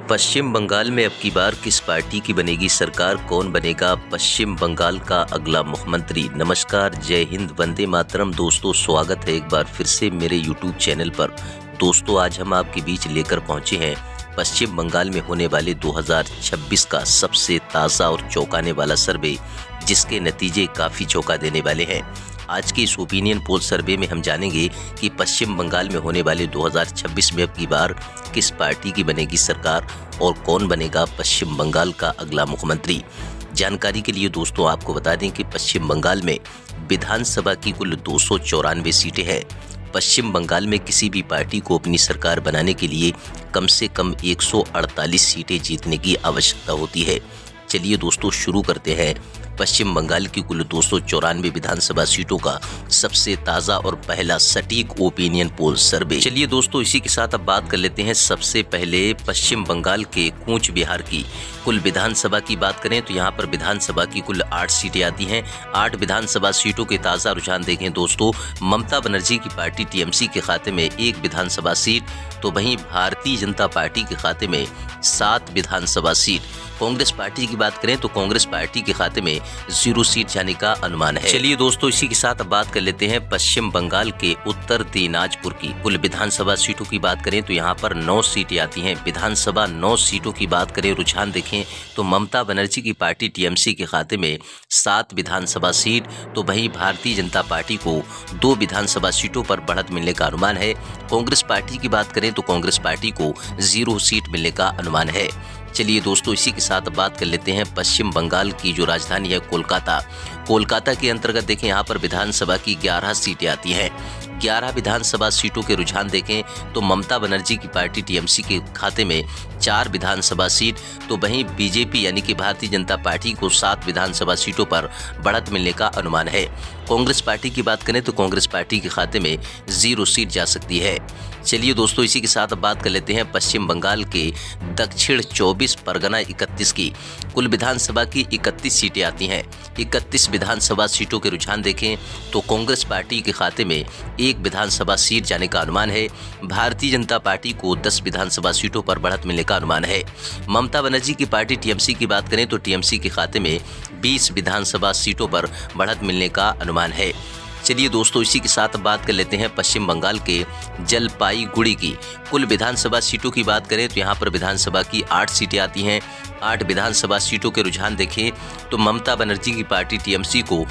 पश्चिम बंगाल में अब की बार किस पार्टी की बनेगी सरकार, कौन बनेगा पश्चिम बंगाल का अगला मुख्यमंत्री। नमस्कार, जय हिंद, वंदे मातरम। दोस्तों, स्वागत है एक बार फिर से मेरे यूट्यूब चैनल पर। दोस्तों, आज हम आपके बीच लेकर पहुंचे हैं पश्चिम बंगाल में होने वाले 2026 का सबसे ताज़ा और चौंकाने वाला सर्वे, जिसके नतीजे काफ़ी चौंका देने वाले हैं। आज के इस ओपिनियन पोल सर्वे में हम जानेंगे कि पश्चिम बंगाल में होने वाले 2026 में अब की बार किस पार्टी की बनेगी सरकार और कौन बनेगा पश्चिम बंगाल का अगला मुख्यमंत्री। जानकारी के लिए दोस्तों आपको बता दें कि पश्चिम बंगाल में विधानसभा की कुल 294 सीटें हैं। पश्चिम बंगाल में किसी भी पार्टी को अपनी सरकार बनाने के लिए कम से कम 148 सीटें जीतने की आवश्यकता होती है। चलिए दोस्तों, शुरू करते हैं पश्चिम बंगाल की कुल 294 विधानसभा सीटों का सबसे ताज़ा और पहला सटीक ओपिनियन पोल सर्वे। चलिए दोस्तों, इसी के साथ अब बात कर लेते हैं सबसे पहले पश्चिम बंगाल के कूच बिहार की कुल विधानसभा की बात करें तो यहाँ पर विधानसभा की कुल 8 सीटें आती हैं। 8 विधानसभा सीटों के ताज़ा रुझान देखें दोस्तों, ममता बनर्जी की पार्टी टीएमसी के खाते में 1 विधानसभा सीट, तो वहीं भारतीय जनता पार्टी के खाते में 7 विधानसभा सीट। कांग्रेस पार्टी की बात करें तो कांग्रेस पार्टी के खाते में 0 सीट जाने का अनुमान है। चलिए दोस्तों, इसी के साथ अब बात कर लेते हैं पश्चिम बंगाल के उत्तर दिनाजपुर की कुल विधानसभा सीटों की बात करें तो यहाँ पर 9 सीटें आती हैं। विधानसभा 9 सीटों की बात करें, रुझान देखें तो ममता बनर्जी की पार्टी टीएमसी के खाते में 7 विधानसभा सीट, तो वहीं भारतीय जनता पार्टी को 2 विधानसभा सीटों पर बढ़त मिलने का अनुमान है। कांग्रेस पार्टी की बात करें तो कांग्रेस पार्टी को 0 सीट मिलने का अनुमान है। चलिए दोस्तों, इसी के साथ बात कर लेते हैं पश्चिम बंगाल की जो राजधानी है कोलकाता। कोलकाता के अंतर्गत देखें यहाँ पर विधानसभा की 11 सीटें आती हैं। 11 विधानसभा सीटों के रुझान देखें तो ममता बनर्जी की पार्टी टीएमसी के खाते में 4 विधानसभा सीट, तो वहीं बीजेपी यानी कि भारतीय जनता पार्टी को 7 विधानसभा सीटों पर बढ़त मिलने का अनुमान है। कांग्रेस पार्टी की बात करें तो कांग्रेस पार्टी के खाते में 0 सीट जा सकती है। चलिए दोस्तों, इसी के साथ बात कर लेते हैं पश्चिम बंगाल के दक्षिण 24 परगना 31 की कुल विधानसभा की 31 सीटें आती हैं। 31 विधानसभा सीटों के रुझान देखें तो कांग्रेस पार्टी के खाते में 1 विधानसभा सीट जाने का अनुमान है। भारतीय जनता पार्टी को 10 विधानसभा सीटों पर बढ़त मिलने का अनुमान है। ममता बनर्जी की पार्टी टीएमसी की बात करें तो टीएमसी के खाते में 20 विधानसभा सीटों पर बढ़त मिलने का अनुमान है। चलिए दोस्तों, इसी के साथ बात कर लेते हैं पश्चिम बंगाल के जलपाईगुड़ी की कुल विधानसभा सीटों की बात करें तो यहाँ पर विधानसभा की 8 सीटें आती हैं। 8 विधानसभा सीटों के रुझान देखें तो ममता बनर्जी की पार्टी टीएमसी को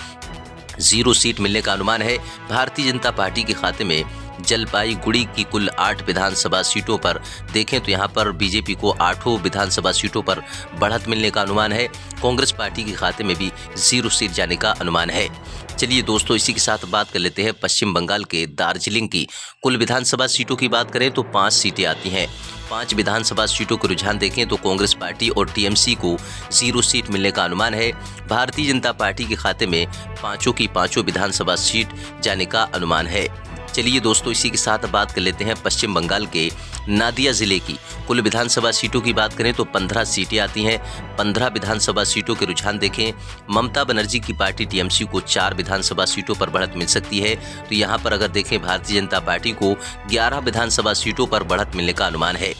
0 सीट मिलने का अनुमान है। भारतीय जनता पार्टी के खाते में जलपाईगुड़ी की कुल 8 विधानसभा सीटों पर देखें तो यहाँ पर बीजेपी को 8 विधानसभा सीटों पर बढ़त मिलने का अनुमान है। कांग्रेस पार्टी के खाते में भी 0 सीट जाने का अनुमान है। चलिए दोस्तों, इसी के साथ बात कर लेते हैं पश्चिम बंगाल के दार्जिलिंग की कुल विधानसभा सीटों की बात करें तो 5 सीटें आती हैं। 5 विधानसभा सीटों के रुझान देखें तो कांग्रेस पार्टी और टीएमसी को 0 सीट मिलने का अनुमान है। भारतीय जनता पार्टी के खाते में 5 विधानसभा सीट जाने का अनुमान है। चलिए दोस्तों, इसी के साथ बात कर लेते हैं पश्चिम बंगाल के नादिया जिले की कुल विधानसभा सीटों की बात करें तो 15 सीटें आती हैं। 15 विधानसभा सीटों के रुझान देखें, ममता बनर्जी की पार्टी टीएमसी को 4 विधानसभा सीटों पर बढ़त मिल सकती है। तो यहाँ पर अगर देखें भारतीय जनता पार्टी को 11 विधानसभा सीटों पर बढ़त मिलने का अनुमान है।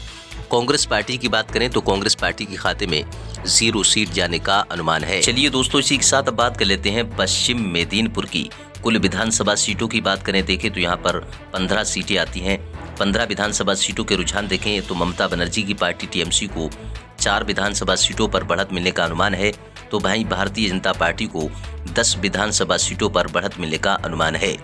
कांग्रेस पार्टी की बात करें तो कांग्रेस पार्टी के खाते में 0 सीट जाने का अनुमान है। चलिए दोस्तों, इसी के साथ अब बात कर लेते हैं पश्चिम मेदिनीपुर की कुल विधानसभा सीटों की बात करें देखें तो यहाँ पर 15 सीटें आती हैं। 15 विधानसभा सीटों के रुझान देखें तो ममता बनर्जी की पार्टी टीएमसी को 4 विधानसभा सीटों पर बढ़त मिलने का अनुमान है। तो वहीं भारतीय जनता पार्टी को 10 विधानसभा सीटों पर बढ़त मिलने का अनुमान है।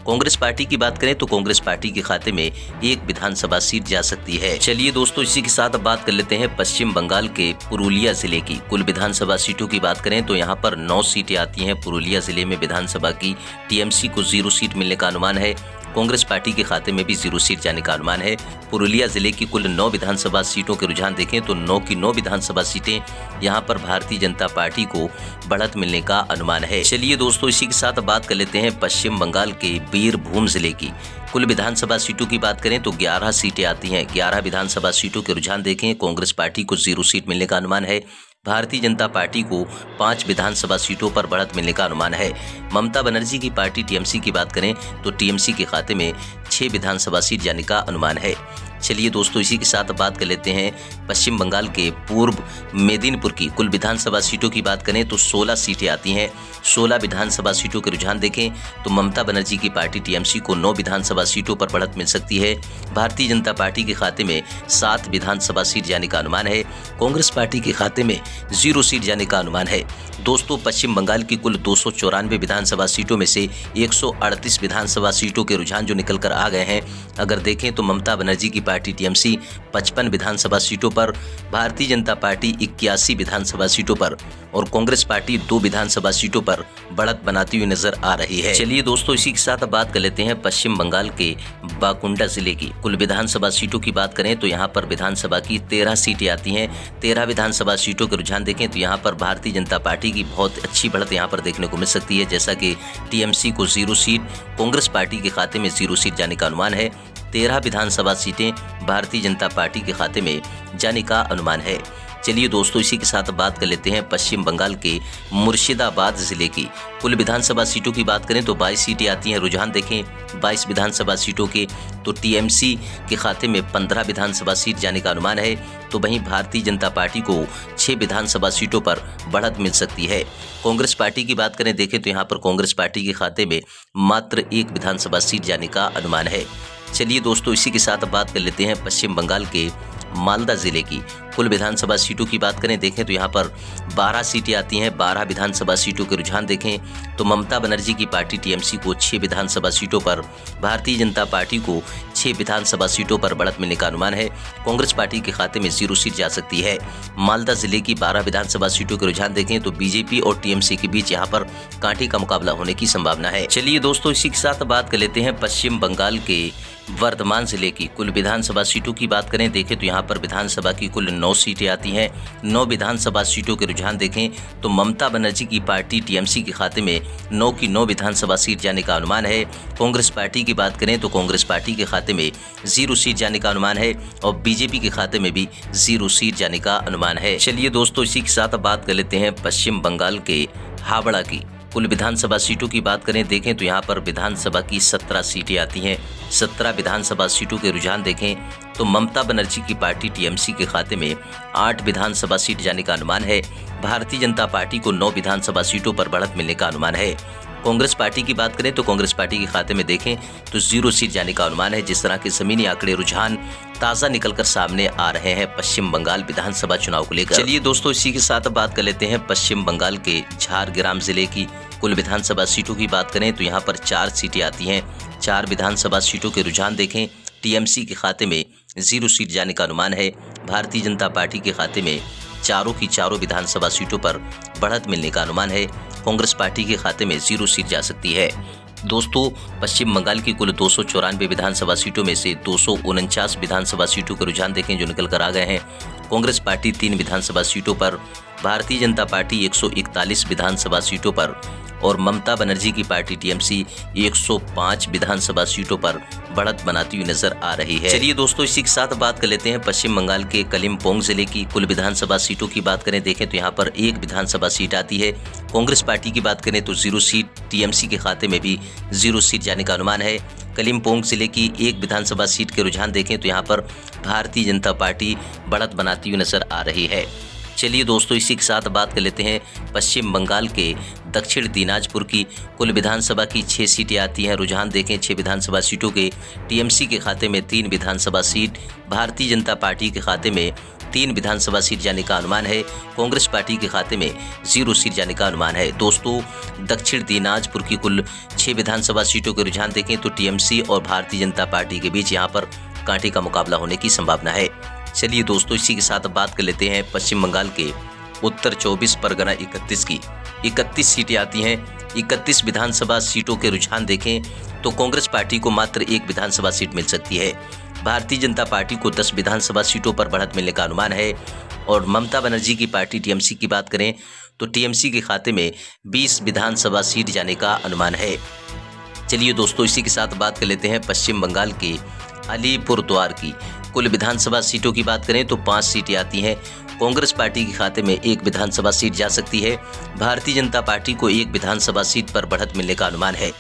कांग्रेस पार्टी की बात करें तो कांग्रेस पार्टी के खाते में 1 विधानसभा सीट जा सकती है। चलिए दोस्तों, इसी के साथ अब बात कर लेते हैं पश्चिम बंगाल के पुरुलिया जिले की कुल विधानसभा सीटों की बात करें तो यहाँ पर 9 सीटें आती हैं। पुरुलिया जिले में विधानसभा की टीएमसी को 0 सीट मिलने का अनुमान है। कांग्रेस पार्टी के खाते में भी 0 सीट जाने का अनुमान है। पुरुलिया जिले की कुल 9 विधानसभा सीटों के रुझान देखें तो 9 की 9 विधानसभा सीटें यहाँ पर भारतीय जनता पार्टी को बढ़त मिलने का अनुमान है। चलिए दोस्तों, इसी के साथ बात कर लेते हैं पश्चिम बंगाल के बीरभूम जिले की कुल विधानसभा सीटों की बात करें तो 11 सीटें आती हैं। 11 विधानसभा सीटों के रुझान देखें, कांग्रेस पार्टी को 0 सीट मिलने का अनुमान है। भारतीय जनता पार्टी को 5 विधानसभा सीटों पर बढ़त मिलने का अनुमान है। ममता बनर्जी की पार्टी टीएमसी की बात करें तो टीएमसी के खाते में 6 विधानसभा सीट जाने का अनुमान है। चलिए दोस्तों, इसी के साथ बात कर लेते हैं पश्चिम बंगाल के पूर्व मेदिनीपुर की कुल विधानसभा सीटों की बात करें तो 16 सीटें आती हैं। 16 विधानसभा सीटों के रुझान देखें तो ममता बनर्जी की पार्टी टीएमसी को 9 विधानसभा सीटों पर बढ़त मिल सकती है। भारतीय जनता पार्टी के खाते में 7 विधानसभा सीट जाने का अनुमान है। कांग्रेस पार्टी के खाते में 0 सीट जाने का अनुमान है। दोस्तों, पश्चिम बंगाल की कुल 294 विधानसभा सीटों में से 138 विधानसभा सीटों के रुझान जो निकल कर आ गए हैं। अगर देखें तो ममता बनर्जी की पार्टी टीएमसी 55 विधानसभा सीटों पर, भारतीय जनता पार्टी 81 विधानसभा सीटों पर और कांग्रेस पार्टी 2 विधानसभा सीटों पर बढ़त बनाती हुई नजर आ रही है। चलिए दोस्तों, इसी के साथ बात कर लेते हैं पश्चिम बंगाल के बाकुंडा जिले की कुल विधानसभा सीटों की बात करें तो यहाँ पर विधानसभा की 13 सीटें आती हैं। 13 विधानसभा सीटों के रुझान देखें तो यहाँ पर भारतीय जनता पार्टी की बहुत अच्छी बढ़त यहाँ पर देखने को मिल सकती है। जैसा कि टीएमसी को 0 सीट, कांग्रेस पार्टी के खाते में 0 सीट जाने का अनुमान है। 13 विधानसभा सीटें भारतीय जनता पार्टी के खाते में जाने का अनुमान है। चलिए दोस्तों, इसी के साथ बात कर लेते हैं पश्चिम बंगाल के मुर्शिदाबाद जिले की कुल विधानसभा सीटों की बात करें तो 22 सीटें आती हैं। रुझान देखें 22 विधानसभा सीटों के तो टीएमसी के खाते में 15 विधानसभा सीट जाने का अनुमान है। तो वहीं भारतीय जनता पार्टी को 6 विधानसभा सीटों पर बढ़त मिल सकती है। कांग्रेस पार्टी की बात करें देखें तो यहाँ पर कांग्रेस पार्टी के खाते में मात्र 1 विधानसभा सीट जाने का अनुमान है। चलिए दोस्तों, इसी के साथ बात कर लेते हैं पश्चिम बंगाल के मालदा जिले की कुल विधानसभा सीटों की बात करें देखें तो यहाँ पर 12 सीटें आती हैं। 12 विधानसभा सीटों के रुझान देखें तो ममता बनर्जी की पार्टी टीएमसी को 6 विधानसभा सीटों पर, भारतीय जनता पार्टी को 6 विधानसभा सीटों पर बढ़त मिलने का अनुमान है। कांग्रेस पार्टी के खाते में 0 सीट जा सकती है। मालदा जिले की 12 विधानसभा सीटों के रुझान देखें तो बीजेपी और टीएमसी के बीच यहाँ पर कांटे का मुकाबला होने की संभावना है। चलिए दोस्तों, इसी के साथ बात कर लेते हैं पश्चिम बंगाल के वर्धमान जिले की कुल विधानसभा सीटों की बात करें देखें तो यहाँ पर विधानसभा की कुल 9 सीटें आती हैं। 9 विधानसभा सीटों के रुझान देखें तो ममता बनर्जी की पार्टी टीएमसी के खाते में 9 की 9 विधानसभा सीट जाने का अनुमान है। कांग्रेस पार्टी की बात करें तो कांग्रेस पार्टी के खाते में 0 सीट जाने का अनुमान है और बीजेपी के खाते में भी 0 सीट जाने का अनुमान है। चलिए दोस्तों, इसी के साथ बात कर लेते हैं पश्चिम बंगाल के हावड़ा की कुल विधानसभा सीटों की बात करें देखें तो यहाँ पर विधानसभा की 17 सीटें आती हैं। 17 विधानसभा सीटों के रुझान देखें तो ममता बनर्जी की पार्टी टीएमसी के खाते में 8 विधानसभा सीट जाने का अनुमान है। भारतीय जनता पार्टी को 9 विधानसभा सीटों पर बढ़त मिलने का अनुमान है। कांग्रेस पार्टी की बात करें तो कांग्रेस पार्टी के खाते में देखें तो 0 सीट जाने का अनुमान है। जिस तरह के जमीनी आंकड़े रुझान ताज़ा निकलकर सामने आ रहे हैं पश्चिम बंगाल विधानसभा चुनाव को लेकर। चलिए दोस्तों, इसी के साथ बात कर लेते हैं पश्चिम बंगाल के झारग्राम जिले की कुल विधानसभा सीटों की बात करें तो यहाँ पर 4 सीटें आती हैं। 4 विधानसभा सीटों के रुझान देखें टीएमसी के खाते में 0 सीट जाने का अनुमान है। भारतीय जनता पार्टी के खाते में चारों की चारों विधानसभा सीटों पर बढ़त मिलने का अनुमान है। कांग्रेस पार्टी के खाते में 0 सीट जा सकती है। दोस्तों, पश्चिम बंगाल की कुल 294 विधानसभा सीटों में से 249 विधानसभा सीटों के रुझान देखें जो निकल कर आ गए हैं। कांग्रेस पार्टी 3 विधानसभा सीटों पर, भारतीय जनता पार्टी 141 विधानसभा सीटों पर और ममता बनर्जी की पार्टी टीएमसी 105 विधानसभा सीटों पर बढ़त बनाती हुई नजर आ रही है। चलिए दोस्तों, इसी के साथ बात कर लेते हैं पश्चिम बंगाल के कलिम्पोंग जिले की कुल विधानसभा सीटों की बात करें देखें तो यहाँ पर 1 विधानसभा सीट आती है। कांग्रेस पार्टी की बात करें तो 0 सीट, टीएमसी के खाते में भी 0 सीट जाने का अनुमान है। कलिम्पोंग जिले की 1 विधानसभा सीट के रुझान देखें तो यहाँ पर भारतीय जनता पार्टी बढ़त बनाती हुई नजर आ रही है। चलिए दोस्तों, इसी के साथ बात कर लेते हैं पश्चिम बंगाल के दक्षिण दिनाजपुर की कुल विधानसभा की 6 सीटें आती हैं। रुझान देखें 6 विधानसभा सीटों के टीएमसी के खाते में 3 विधानसभा सीट, भारतीय जनता पार्टी के खाते में 3 विधानसभा सीट जाने का अनुमान है। कांग्रेस पार्टी के खाते में 0 सीट जाने का अनुमान है। दोस्तों, दक्षिण दिनाजपुर की कुल 6 विधानसभा सीटों के रुझान देखें तो टीएमसी और भारतीय जनता पार्टी के बीच यहाँ पर कांटे का मुकाबला होने की संभावना है। चलिए दोस्तों, इसी के साथ बात कर लेते हैं पश्चिम बंगाल के उत्तर 24 परगना 31 की 31 सीटें आती हैं। 31 विधानसभा सीटों के रुझान देखें तो कांग्रेस पार्टी को मात्र 1 विधानसभा सीट मिल सकती है। भारतीय जनता पार्टी को 10 विधानसभा सीटों पर बढ़त मिलने का अनुमान है और ममता बनर्जी की पार्टी टीएमसी की बात करें तो टीएमसी के खाते में 20 विधानसभा सीट जाने का अनुमान है। चलिए दोस्तों, इसी के साथ बात कर लेते हैं पश्चिम बंगाल के अलीपुरद्वार की कुल विधानसभा सीटों की बात करें तो 5 सीटें आती हैं। कांग्रेस पार्टी के खाते में 1 विधानसभा सीट जा सकती है। भारतीय जनता पार्टी को 1 विधानसभा सीट पर बढ़त मिलने का अनुमान है।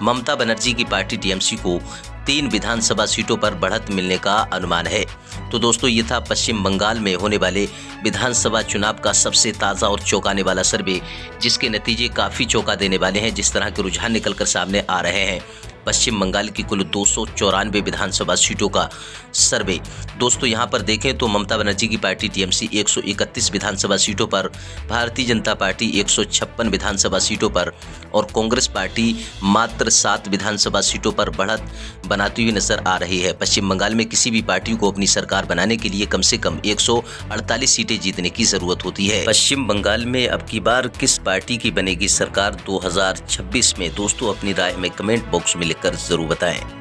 ममता बनर्जी की पार्टी टीएमसी को 3 विधानसभा सीटों पर बढ़त मिलने का अनुमान है। तो दोस्तों, ये था पश्चिम बंगाल में होने वाले विधानसभा चुनाव का सबसे ताज़ा और चौंकाने वाला सर्वे, जिसके नतीजे काफ़ी चौंका देने वाले हैं। जिस तरह के रुझान निकलकर सामने आ रहे हैं, पश्चिम बंगाल की कुल 294 विधानसभा सीटों का सर्वे। दोस्तों, यहां पर देखें तो ममता बनर्जी की पार्टी टीएमसी 131 विधानसभा सीटों पर, भारतीय जनता पार्टी 156 विधानसभा सीटों पर और कांग्रेस पार्टी मात्र 7 विधानसभा सीटों पर बढ़त बनाती हुई नजर आ रही है। पश्चिम बंगाल में किसी भी पार्टी को अपनी सरकार बनाने के लिए कम से कम 148 सीटें जीतने की जरूरत होती है। पश्चिम बंगाल में अब की बार किस पार्टी की बनेगी सरकार 2026 में? दोस्तों, अपनी राय हमें कमेंट बॉक्स में लिखकर जरूर बताएं।